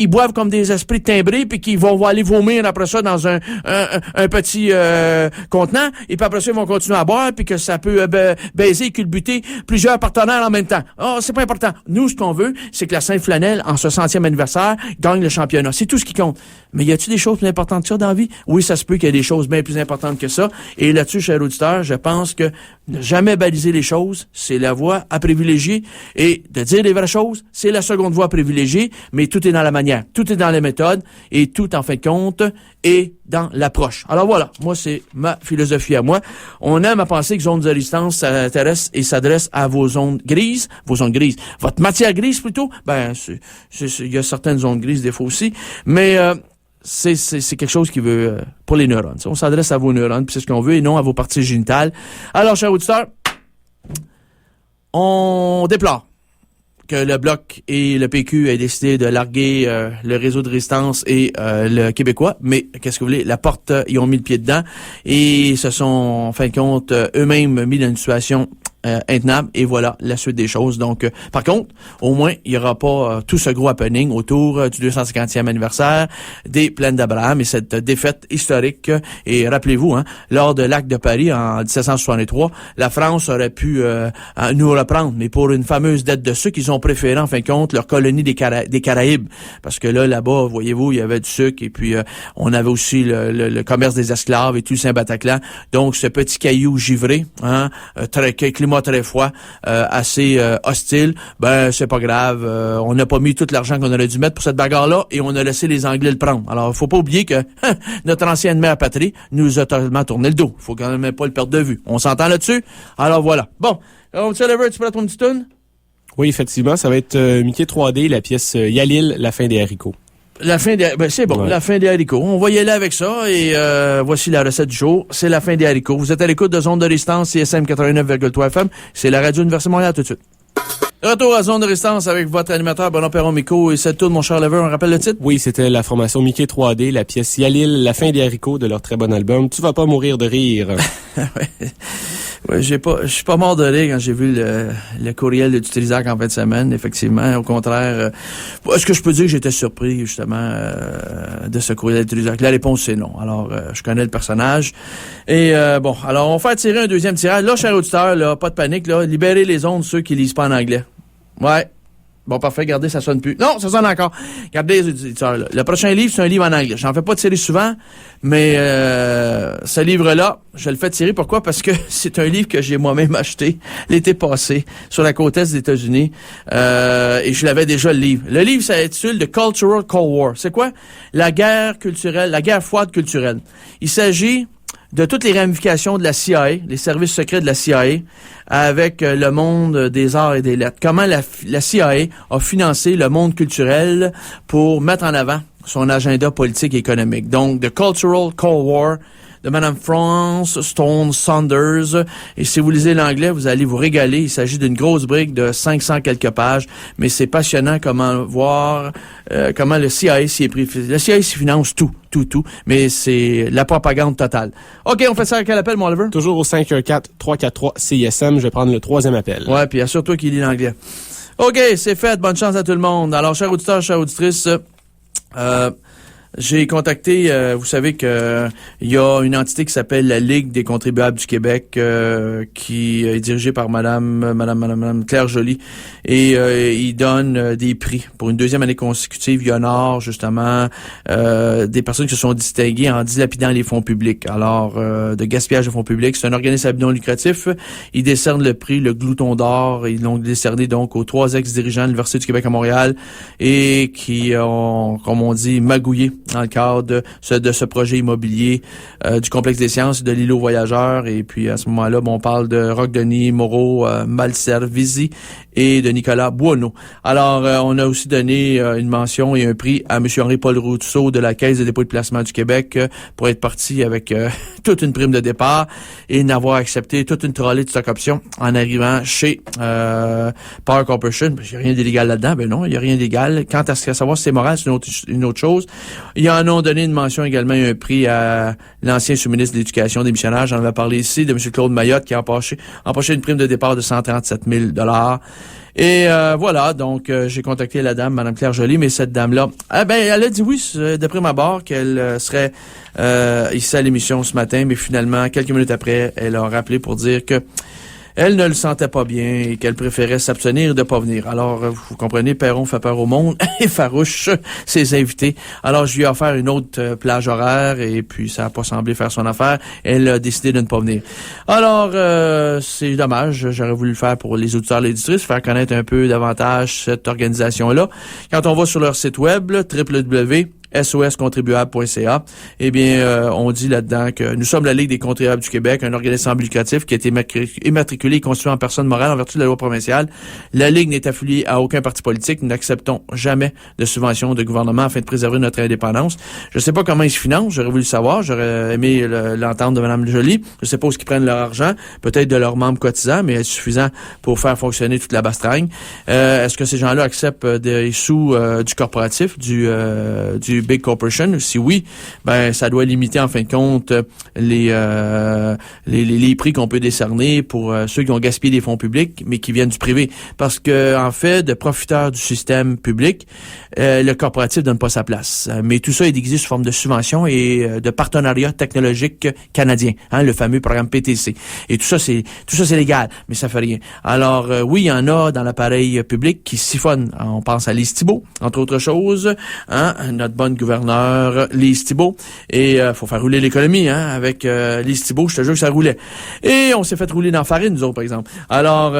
ils boivent comme des esprits timbrés, puis qu'ils vont aller vomir après ça dans un petit contenant, et puis après ça, ils vont continuer à boire, puis que ça peut baiser et culbuter plusieurs partenaires en même temps. Oh, c'est pas important. Nous, ce qu'on veut, c'est que la Sainte-Flanelle, en ce 100e anniversaire, gagne le championnat. C'est tout ce qui compte. Mais y a-t-il des choses plus importantes que ça dans la vie? Oui, ça se peut qu'il y ait des choses bien plus importantes que ça. Et là-dessus, cher auditeur, je pense que ne jamais baliser les choses, c'est la voie à privilégier. Et de dire les vraies choses, c'est la seconde voie à privilégier. Mais tout est dans la manière, tout est dans les méthodes, et tout, en fin de compte, est dans l'approche. Alors voilà, moi, c'est ma philosophie à moi. On aime à penser que Zone de résistance s'intéresse et s'adresse à vos zones grises. Votre matière grise, plutôt. Ben, il y a certaines zones grises, des fois aussi. Mais, c'est quelque chose qui veut pour les neurones. On s'adresse à vos neurones, puis c'est ce qu'on veut, et non à vos parties génitales. Alors, chers auditeurs, on déplore que le Bloc et le PQ aient décidé de larguer le réseau de résistance et le Québécois, mais qu'est-ce que vous voulez, la porte, ils ont mis le pied dedans, et se sont, en fin de compte, eux-mêmes mis dans une situation intenable, et voilà la suite des choses. Donc, par contre, au moins, il n'y aura pas tout ce gros happening autour du 250e anniversaire des Plaines d'Abraham et cette défaite historique. Et rappelez-vous, lors de l'acte de Paris en 1763, la France aurait pu nous reprendre, mais pour une fameuse dette de sucre, ils ont préféré, en fin de compte, leur colonie des Caraïbes. Parce que là-bas, voyez-vous, il y avait du sucre, et puis on avait aussi le commerce des esclaves et tout le Saint-Bataclan. Donc, ce petit caillou givré, climat très froid, assez hostile, ben c'est pas grave, on n'a pas mis tout l'argent qu'on aurait dû mettre pour cette bagarre-là, et on a laissé les Anglais le prendre. Alors, faut pas oublier que notre ancienne mère patrie nous a totalement tourné le dos. Faut quand même pas le perdre de vue. On s'entend là-dessus? Alors voilà. Bon, Oliver, tu prends ton petit tune? Oui, effectivement, ça va être Mickey 3D, la pièce Yalil, la fin des haricots. C'est bon, ouais. La fin des haricots. On va y aller avec ça, et voici la recette du jour. C'est la fin des haricots. Vous êtes à l'écoute de Zone de résistance, CSM 89,3 FM. C'est la radio Université Montréal tout de suite. Retour à Zone de résistance avec votre animateur Benoît Perron-Micot, et cette tourne, mon cher Lever, on rappelle le titre? Oui, c'était la formation Mickey 3D, la pièce Yalil, la fin des haricots de leur très bon album. Tu vas pas mourir de rire. Ouais, je suis pas mort de rire quand j'ai vu le courriel de Dutrisac en fin de semaine, effectivement. Au contraire, est-ce que je peux dire que j'étais surpris, justement, de ce courriel de Dutrisac? La réponse, c'est non. Alors, je connais le personnage. Et, bon, alors, on va faire tirer un deuxième tirage. Là, cher auditeur, là, pas de panique, là. Libérez les ondes, ceux qui lisent pas en anglais. Ouais. Bon, parfait, regardez, ça sonne plus. Non, ça sonne encore. Regardez les auditeurs, là. Le prochain livre, c'est un livre en anglais. J'en fais pas tirer souvent, mais ce livre-là, je le fais tirer. Pourquoi? Parce que c'est un livre que j'ai moi-même acheté l'été passé sur la côte est des États-Unis. Et je l'avais déjà, le livre. Le livre s'intitule The Cultural Cold War. C'est quoi? La guerre culturelle, la guerre froide culturelle. Il s'agit de toutes les ramifications de la CIA, les services secrets de la CIA, avec le monde des arts et des lettres. Comment la CIA a financé le monde culturel pour mettre en avant son agenda politique et économique. Donc, The Cultural Cold War de Madame France Stone Saunders. Et si vous lisez l'anglais, vous allez vous régaler. Il s'agit d'une grosse brique de 500 quelques pages, mais c'est passionnant comment voir comment le CIA s'y est pris. Le CIA s'y finance tout, mais c'est la propagande totale. OK, on fait ça à quel appel, mon Oliver? Toujours au 514-343-CISM. Je vais prendre le troisième appel. Ouais, puis assure-toi qu'il lit l'anglais. OK, c'est fait. Bonne chance à tout le monde. Alors, chers auditeurs, chères auditrices, j'ai contacté, vous savez que il y a une entité qui s'appelle la Ligue des contribuables du Québec, qui est dirigée par Madame Claire Joly, et il donne des prix pour une deuxième année consécutive. Il honore justement des personnes qui se sont distinguées en dilapidant les fonds publics. Alors, de gaspillage de fonds publics, c'est un organisme à but non lucratif. Il décerne le prix le Glouton d'or. Ils l'ont décerné donc aux 3 ex-dirigeants de l'Université du Québec à Montréal, et qui ont, comme on dit, magouillé dans le cadre de ce projet immobilier du complexe des sciences de l'îlot voyageurs. Et puis à ce moment-là, on parle de Roch-Denis, Moreau, Malservisi et de Nicolas Buono. Alors, on a aussi donné une mention et un prix à M. Henri-Paul Rousseau de la Caisse de dépôt et de placement du Québec pour être parti avec toute une prime de départ et n'avoir accepté toute une trolley de stock options en arrivant chez Power Corporation. Il n'y a rien d'illégal là-dedans. Ben non, il n'y a rien d'illégal. Quant à savoir si c'est moral, c'est une autre chose. Ils en ont donné une mention également et un prix à l'ancien sous-ministre de l'Éducation des missionnaires. J'en avais parlé ici, de M. Claude Mayotte, qui a empoché une prime de départ de 137 000 $. Et voilà, donc j'ai contacté la dame, Mme Claire Joly, mais cette dame-là, elle a dit oui, de prime abord, qu'elle serait ici à l'émission ce matin, mais finalement, quelques minutes après, elle a rappelé pour dire que elle ne le sentait pas bien et qu'elle préférait s'abstenir de pas venir. Alors, vous comprenez, Perron fait peur au monde et farouche ses invités. Alors, je lui ai offert une autre plage horaire et puis ça n'a pas semblé faire son affaire. Elle a décidé de ne pas venir. Alors, c'est dommage. J'aurais voulu le faire pour les auditeurs et les auditrices, faire connaître un peu davantage cette organisation-là. Quand on va sur leur site web, www.soscontribuable.ca, eh bien, on dit là-dedans que nous sommes la Ligue des contribuables du Québec, un organisme éducatif qui a été immatriculé et constitué en personne morale en vertu de la loi provinciale. La Ligue n'est affiliée à aucun parti politique. Nous n'acceptons jamais de subventions de gouvernement afin de préserver notre indépendance. Je ne sais pas comment ils se financent. J'aurais voulu le savoir. J'aurais aimé l'entendre de Mme Joly. Je ne sais pas où ils prennent leur argent. Peut-être de leurs membres cotisants, mais est-ce suffisant pour faire fonctionner toute la bastringue? Est-ce que ces gens-là acceptent des sous du corporatif, du Big Corporation? Si oui, ben ça doit limiter en fin de compte les prix qu'on peut décerner pour ceux qui ont gaspillé des fonds publics, mais qui viennent du privé. Parce que en fait, de profiteurs du système public, le corporatif donne pas sa place. Mais tout ça est déguisé sous forme de subventions et de partenariats technologiques canadiens, le fameux programme PTC. Et tout ça c'est légal, mais ça fait rien. Alors oui, il y en a dans l'appareil public qui siphonnent. On pense à Lise Thibault, entre autres choses, notre bonne gouverneure Lise Thibault. Et faut faire rouler l'économie, avec Lise Thibault, je te jure que ça roulait. Et on s'est fait rouler dans la farine, nous autres, par exemple. Alors,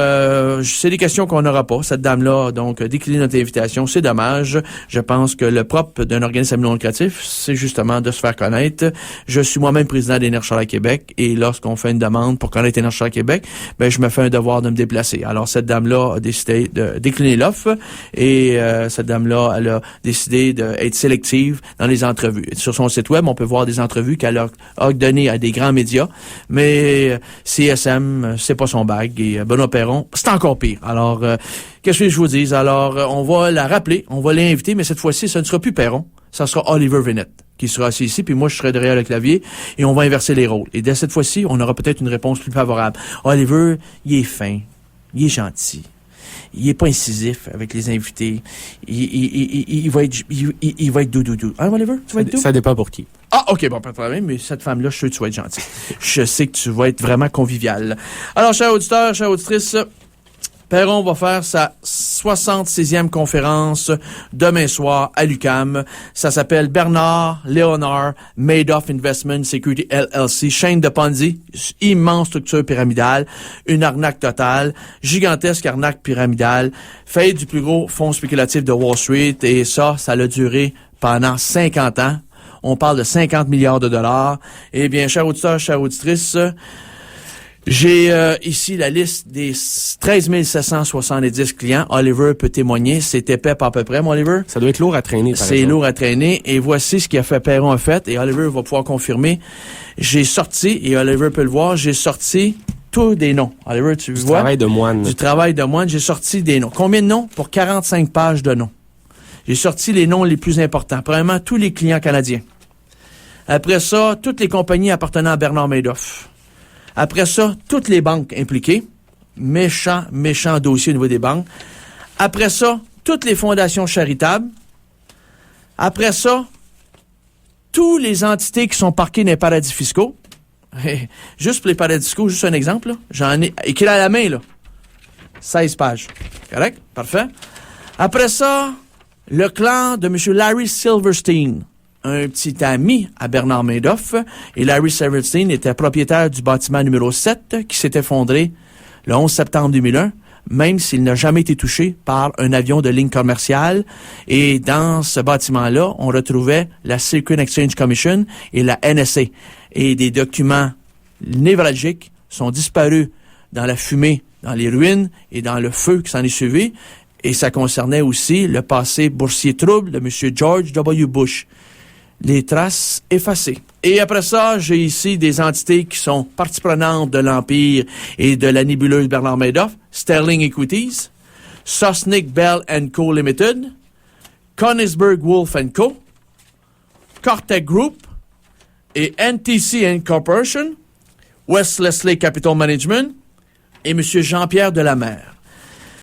c'est des questions qu'on n'aura pas. Cette dame-là, donc, décliner notre invitation, c'est dommage. Je pense que le propre d'un organisme non lucratif, c'est justement de se faire connaître. Je suis moi-même président d'Énergie Québec, et lorsqu'on fait une demande pour connaître Énergie Québec, ben, je me fais un devoir de me déplacer. Alors, cette dame-là a décidé de décliner l'offre, et cette dame-là, elle a décidé d'être sélective dans les entrevues. Sur son site web, on peut voir des entrevues qu'elle a données à des grands médias, mais CSM, c'est pas son bag, et Benoît Perron, c'est encore pire. Alors, qu'est-ce que je vous dis? Alors, on va la rappeler, on va l'inviter, mais cette fois-ci, ce ne sera plus Perron, ça sera Oliver Vinet qui sera assis ici, puis moi, je serai derrière le clavier, et on va inverser les rôles. Et dès cette fois-ci, on aura peut-être une réponse plus favorable. Oliver, il est fin, il est gentil. Il est pas incisif avec les invités. Il va être doudou. Oliver? Tu vas être doux? Ça dépend pour qui. Ah, OK, bon, pas de problème, mais cette femme-là, je suis sûr que tu vas être gentil. Je sais que tu vas être vraiment convivial. Alors, chers auditeurs, chères auditrices, Perron va faire sa 66e conférence demain soir à l'UQAM. Ça s'appelle Bernard Léonard Madoff Investment Security LLC, chaîne de Ponzi, immense structure pyramidale, une arnaque totale, gigantesque arnaque pyramidale, faillite du plus gros fonds spéculatif de Wall Street, et ça a duré pendant 50 ans. On parle de 50 milliards de dollars. Eh bien, chers auditeurs, chères auditrices, j'ai ici la liste des 13 770 clients. Oliver peut témoigner. C'est épais à peu près, mon Oliver. Ça doit être lourd à traîner, par exemple. C'est lourd à traîner. Et voici ce qu'il a fait Perron a fait. Et Oliver va pouvoir confirmer. J'ai sorti, et Oliver peut le voir, j'ai sorti tous des noms. Oliver, tu vois? Du travail de moine. Du travail de moine. J'ai sorti des noms. Combien de noms? Pour 45 pages de noms. J'ai sorti les noms les plus importants. Premièrement, tous les clients canadiens. Après ça, toutes les compagnies appartenant à Bernard Madoff. Après ça, toutes les banques impliquées. Méchant dossier au niveau des banques. Après ça, toutes les fondations charitables. Après ça, toutes les entités qui sont parquées dans les paradis fiscaux. Juste pour les paradis fiscaux, juste un exemple, là. J'en ai écrit à la main, là. 16 pages. Correct? Parfait. Après ça, le clan de M. Larry Silverstein, un petit ami à Bernard Madoff, et Larry Silverstein était propriétaire du bâtiment numéro 7 qui s'est effondré le 11 septembre 2001, même s'il n'a jamais été touché par un avion de ligne commerciale. Et dans ce bâtiment-là, on retrouvait la Securities and Exchange Commission et la NSA. Et des documents névralgiques sont disparus dans la fumée, dans les ruines et dans le feu qui s'en est suivi. Et ça concernait aussi le passé boursier trouble de M. George W. Bush. Les traces effacées. Et après ça, j'ai ici des entités qui sont partie prenante de l'Empire et de la nébuleuse Bernard Madoff, Sterling Equities, Sosnick Bell & Co. Limited, Konigsberg Wolf & Co., Cortec Group et NTC Incorporation, West Leslie Capital Management et M. Jean-Pierre Delamer.